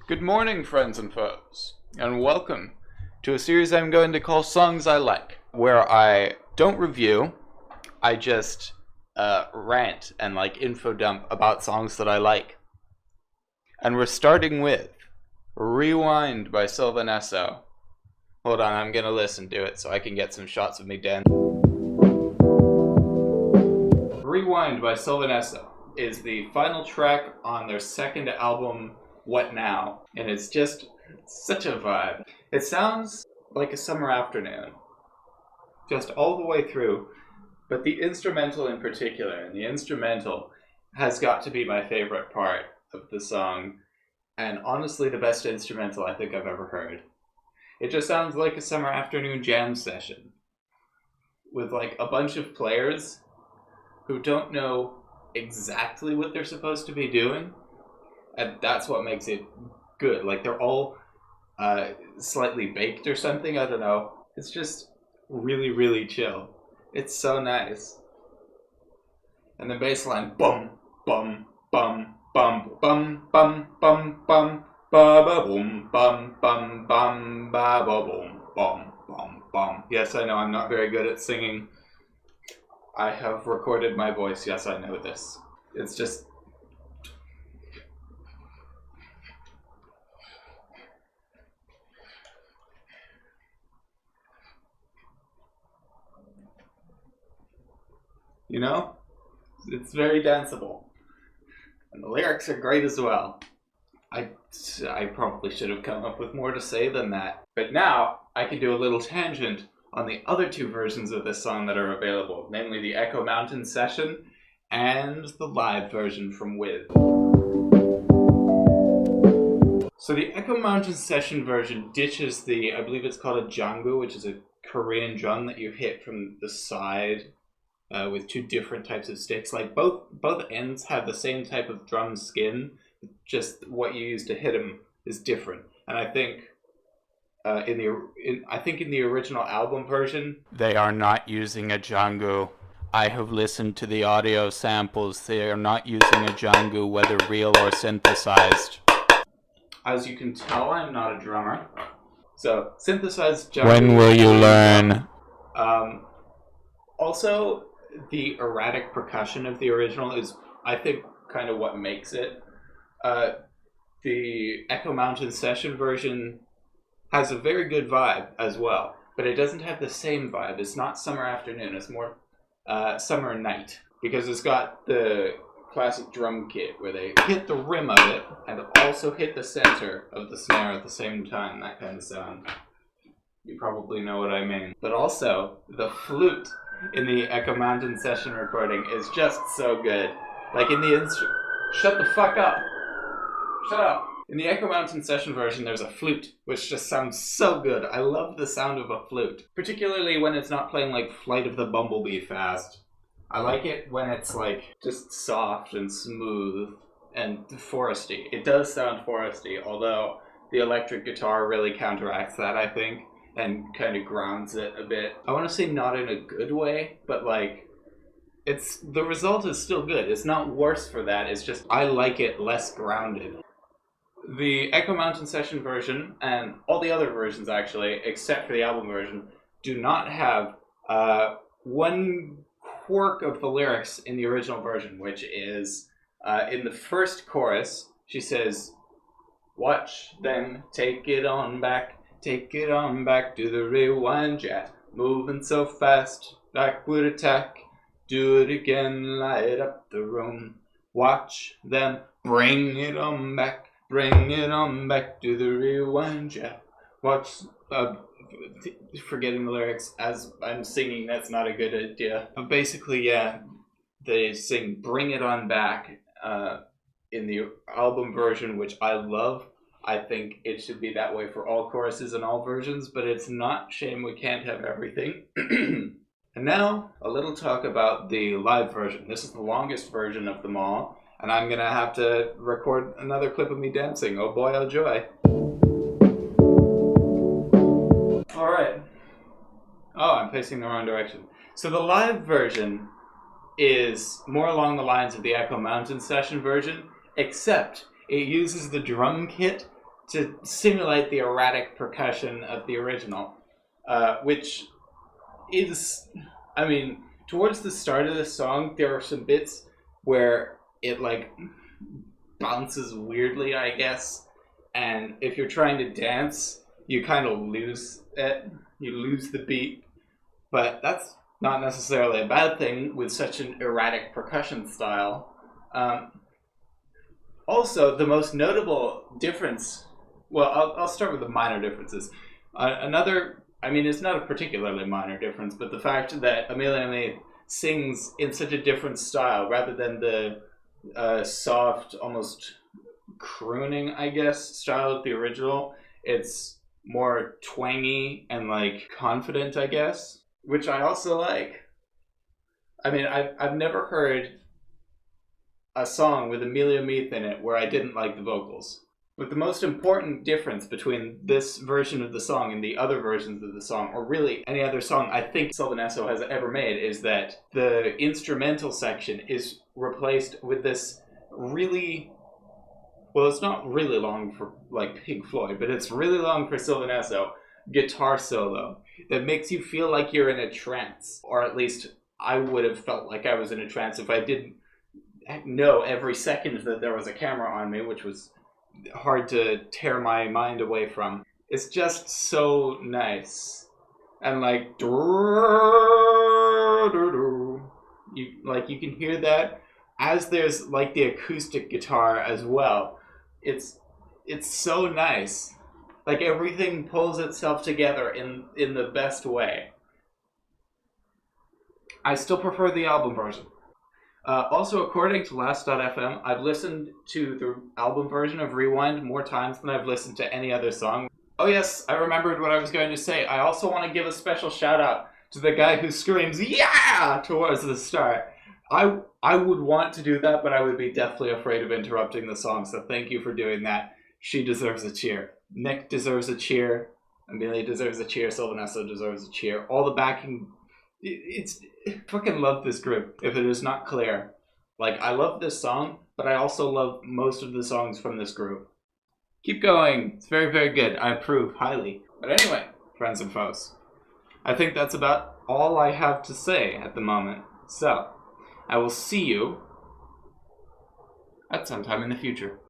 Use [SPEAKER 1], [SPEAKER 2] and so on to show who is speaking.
[SPEAKER 1] Good morning, friends and foes, and welcome to a series I'm going to call Songs I Like, where I don't review, I just rant and info dump about songs that I like. And we're starting with Rewind by Sylvan Esso. Hold on, I'm gonna listen to it so I can get some shots of me dancing. Rewind by Sylvan Esso is the final track on their second album, What Now? And it's just such a vibe. It sounds like a summer afternoon, just all the way through, but the instrumental in particular, and the instrumental has got to be my favorite part of the song, and honestly the best instrumental I think I've ever heard. It just sounds like a summer afternoon jam session with a bunch of players who don't know exactly what they're supposed to be doing, and that's what makes it good. They're all slightly baked or something, I don't know. It's just really, really chill. It's so nice. And the bass line, bum, bum, bum, bum, bum, bum, bum, bum, ba ba boom, bum, bum, bum, ba ba boom, bum, bum, bum. Yes, I know I'm not very good at singing. I have recorded my voice, yes, I know this. It's just... You know? It's very danceable. And the lyrics are great as well. I probably should have come up with more to say than that. But now, I can do a little tangent on the other two versions of this song that are available, namely the Echo Mountain session and the live version from With. So the Echo Mountain session version ditches the, I believe it's called a jangu, which is a Korean drum that you hit from the side with two different types of sticks. Both ends have the same type of drum skin, just what you use to hit them is different. And I think in the original album version, they are not using a jangu. I have listened to the audio samples. They are not using a jangu, whether real or synthesized. As you can tell, I'm not a drummer. So, synthesized jangu. When will you learn? Also, the erratic percussion of the original is, I think, kind of what makes it. The Echo Mountain session version has a very good vibe as well, but it doesn't have the same vibe. It's not summer afternoon, it's more summer night, because it's got the classic drum kit where they hit the rim of it and also hit the center of the snare at the same time, that kind of sound. You probably know what I mean. But also, the flute in the Echo Mountain session recording is just so good. Shut the fuck up! Shut up! In the Echo Mountain session version, there's a flute, which just sounds so good. I love the sound of a flute. Particularly when it's not playing Flight of the Bumblebee fast. I like it when it's just soft and smooth and foresty. It does sound foresty, although the electric guitar really counteracts that, I think, and kind of grounds it a bit. I want to say not in a good way, but the result is still good. It's not worse for that, it's just I like it less grounded. The Echo Mountain session version, and all the other versions actually, except for the album version, do not have one quirk of the lyrics in the original version, which is, in the first chorus, she says, "Watch them take it on back, do the rewind jet, moving so fast, backward attack, do it again, light up the room, watch them bring it on back, do the rewind jet, watch..." Forgetting the lyrics as I'm singing, that's not a good idea. But basically, yeah, they sing "Bring It On Back" in the album version, which I love. I think it should be that way for all choruses and all versions, but it's not. Shame we can't have everything. And now, a little talk about the live version. This is the longest version of them all, and I'm gonna have to record another clip of me dancing. Oh boy, oh joy. Alright. Oh, I'm facing the wrong direction. So the live version is more along the lines of the Echo Mountain session version, except it uses the drum kit to simulate the erratic percussion of the original, which is, I mean, towards the start of the song, there are some bits where it like bounces weirdly, I guess, and if you're trying to dance, you kind of lose it. You lose the beat, but that's not necessarily a bad thing with such an erratic percussion style. Also, the most notable difference. Well, I'll start with the minor differences. Another, I mean, it's not a particularly minor difference, but the fact that Amelia May sings in such a different style rather than the soft, almost crooning, I guess, style of the original. It's more twangy and like confident, I guess, which I also like. I mean, I've never heard a song with Amelia Meath in it where I didn't like the vocals. But the most important difference between this version of the song and the other versions of the song, or really any other song I think Sylvan Esso has ever made, is that the instrumental section is replaced with this really, well, it's not really long for like Pink Floyd, but it's really long for Sylvan Esso guitar solo that makes you feel like you're in a trance, or at least I would have felt like I was in a trance if I didn't know every second that there was a camera on me, which was hard to tear my mind away from. It's just so nice. And like you can hear that as there's like the acoustic guitar as well. It's so nice. Like everything pulls itself together in the best way. I still prefer the album version. Also, according to Last.fm, I've listened to the album version of Rewind more times than I've listened to any other song. Oh yes, I remembered what I was going to say. I also want to give a special shout out to the guy who screams "Yeah!" towards the start. I would want to do that, but I would be deathly afraid of interrupting the song, so thank you for doing that. She deserves a cheer. Nick deserves a cheer. Amelia deserves a cheer. Sylvan Esso deserves a cheer. All the backing... I fucking love this group, if it is not clear. Like, I love this song, but I also love most of the songs from this group. Keep going. It's very, very good. I approve highly. But anyway, friends and foes, I think that's about all I have to say at the moment. So, I will see you at some time in the future.